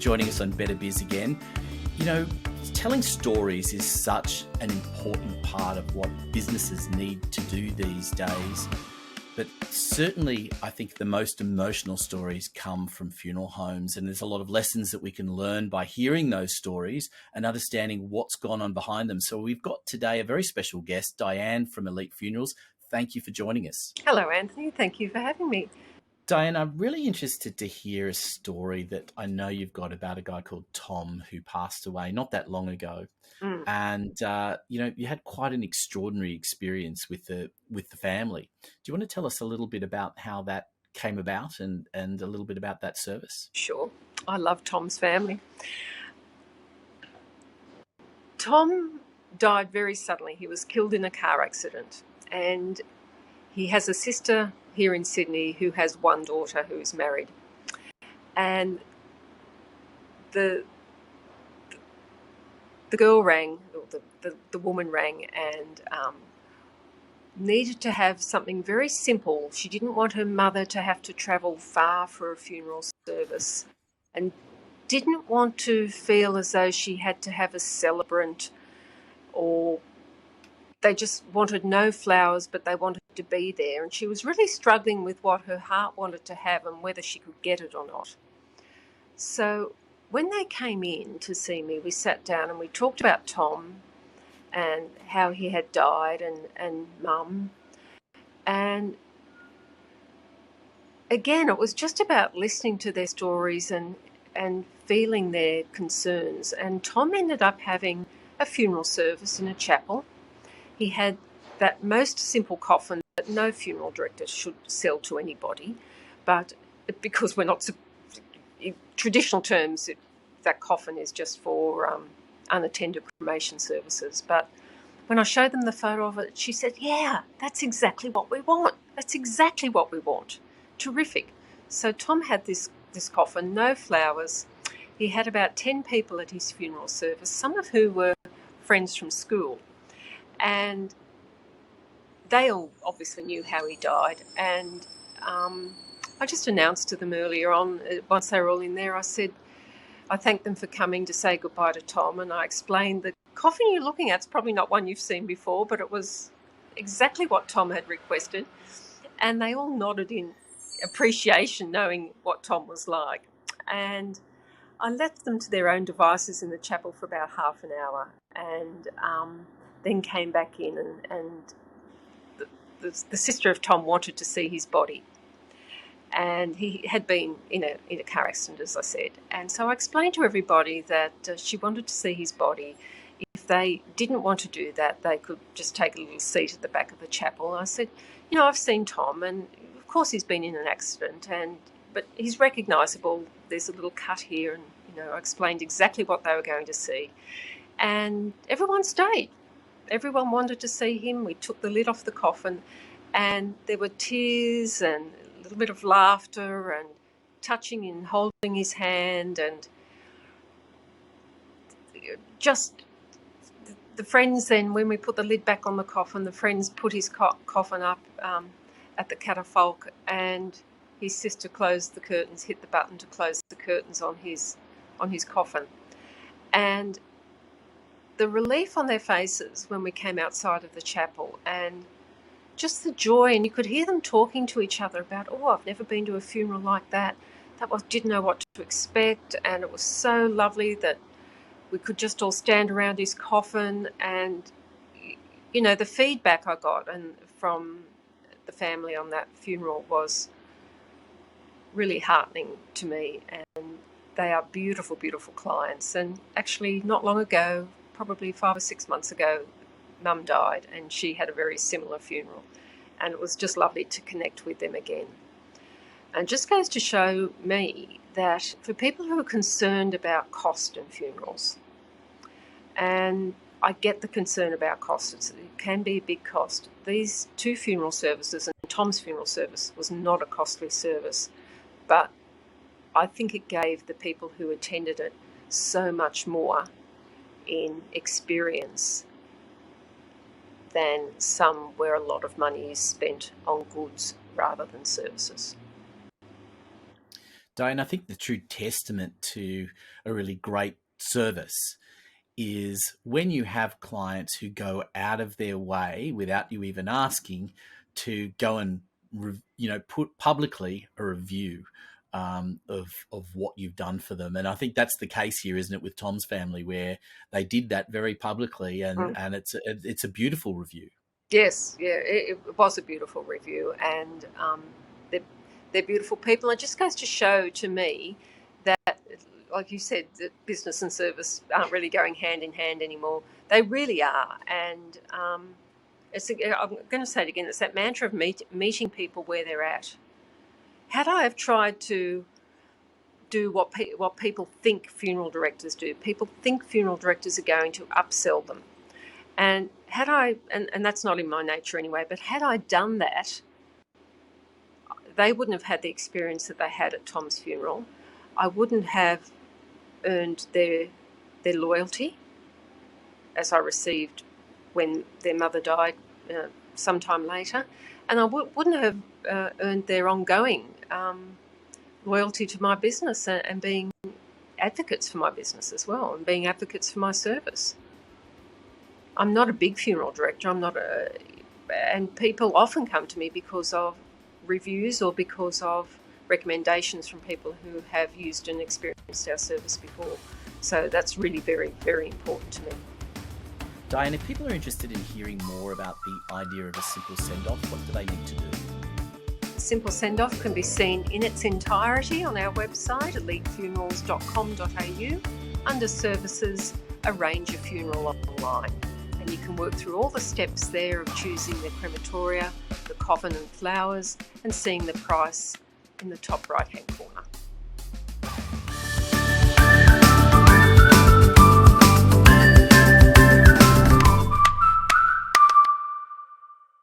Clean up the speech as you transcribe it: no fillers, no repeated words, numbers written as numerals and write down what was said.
joining us on Better Biz again. You know, telling stories is such an important part of what businesses need to do these days. But certainly, I think the most emotional stories come from funeral homes, and there's a lot of lessons that we can learn by hearing those stories and understanding what's gone on behind them. So we've got today a very special guest, Diane from Elite Funerals. Thank you for joining us. Hello, Anthony. Thank you for having me. Diane, I'm really interested to hear a story that I know you've got about a guy called Tom who passed away not that long ago. And, you had quite an extraordinary experience with the family. Do you want to tell us a little bit about how that came about and a little bit about that service? Sure. I love Tom's family. Tom died very suddenly. He was killed in a car accident, and he has a sister here in Sydney who has one daughter who is married. And the girl rang, or the woman rang, and needed to have something very simple. She didn't want her mother to have to travel far for a funeral service, and didn't want to feel as though she had to have a celebrant, or they just wanted no flowers, but they wanted to be there. And she was really struggling with what her heart wanted to have and whether she could get it or not. So when they came in to see me, we sat down and we talked about Tom and how he had died, and Mum. And again, it was just about listening to their stories and feeling their concerns. And Tom ended up having a funeral service in a chapel. He had that most simple coffin that no funeral director should sell to anybody, but because we're not, in traditional terms, that coffin is just for unattended cremation services. But when I showed them the photo of it, she said, "Yeah, that's exactly what we want. That's exactly what we want." Terrific. So Tom had this coffin, no flowers. He had about 10 people at his funeral service, some of who were friends from school. And they all obviously knew how he died. And I just announced to them earlier on, once they were all in there, I said, I thanked them for coming to say goodbye to Tom, and I explained the coffin you're looking at is probably not one you've seen before, but it was exactly what Tom had requested. And they all nodded in appreciation, knowing what Tom was like. And I left them to their own devices in the chapel for about half an hour, and then came back in, and the sister of Tom wanted to see his body. And he had been in a car accident, as I said. And so I explained to everybody that she wanted to see his body. If they didn't want to do that, they could just take a little seat at the back of the chapel. And I said, I've seen Tom, and of course he's been in an accident, but he's recognisable. There's a little cut here, and I explained exactly what they were going to see. And everyone stayed. Everyone wanted to see him. We took the lid off the coffin, and there were tears and a little bit of laughter and touching and holding his hand, and just the friends. Then when we put the lid back on the coffin, the friends put his coffin up at the 𝗕𝗲𝘁𝗶𝘇, and his sister closed the curtains, hit the button to close the curtains on his coffin. And the relief on their faces when we came outside of the chapel, and just the joy, and you could hear them talking to each other about, I've never been to a funeral like that. Didn't know what to expect, and it was so lovely that we could just all stand around his coffin. And the feedback I got and from the family on that funeral was really heartening to me, and they are beautiful, beautiful clients. And actually not long ago, probably 5 or 6 months ago, Mum died, and she had a very similar funeral, and it was just lovely to connect with them again. And just goes to show me that for people who are concerned about cost in funerals, and I get the concern about cost, it can be a big cost. These 2 funeral services, and Tom's funeral service was not a costly service, but I think it gave the people who attended it so much more in experience than some where a lot of money is spent on goods rather than services. Diane, I think the true testament to a really great service is when you have clients who go out of their way without you even asking to go and put publicly a review of what you've done for them. And I think that's the case here, isn't it, with Tom's family, where they did that very publicly, and it's a beautiful review. Yes, yeah, it was a beautiful review, and they're beautiful people. It just goes to show to me that, like you said, that business and service aren't really going hand in hand anymore. They really are, and I'm going to say it again. It's that mantra of meeting people where they're at. Had I have tried to do what people think funeral directors do, people think funeral directors are going to upsell them. And had I, and that's not in my nature anyway, but had I done that, they wouldn't have had the experience that they had at Tom's funeral. I wouldn't have earned their loyalty as I received when their mother died sometime later. And I wouldn't have earned their ongoing loyalty to my business and being advocates for my business as well, and being advocates for my service. I'm not a big funeral director. And people often come to me because of reviews or because of recommendations from people who have used and experienced our service before. So that's really very, very important to me. Diane, if people are interested in hearing more about the idea of a simple send-off, what do they need to do? Simple Send-Off can be seen in its entirety on our website at 𝗕𝗲𝘁𝗁𝗲𝗿 under Services, Arrange a Funeral Online. And you can work through all the steps there of choosing the crematoria, the coffin and flowers, and seeing the price in the top right-hand corner.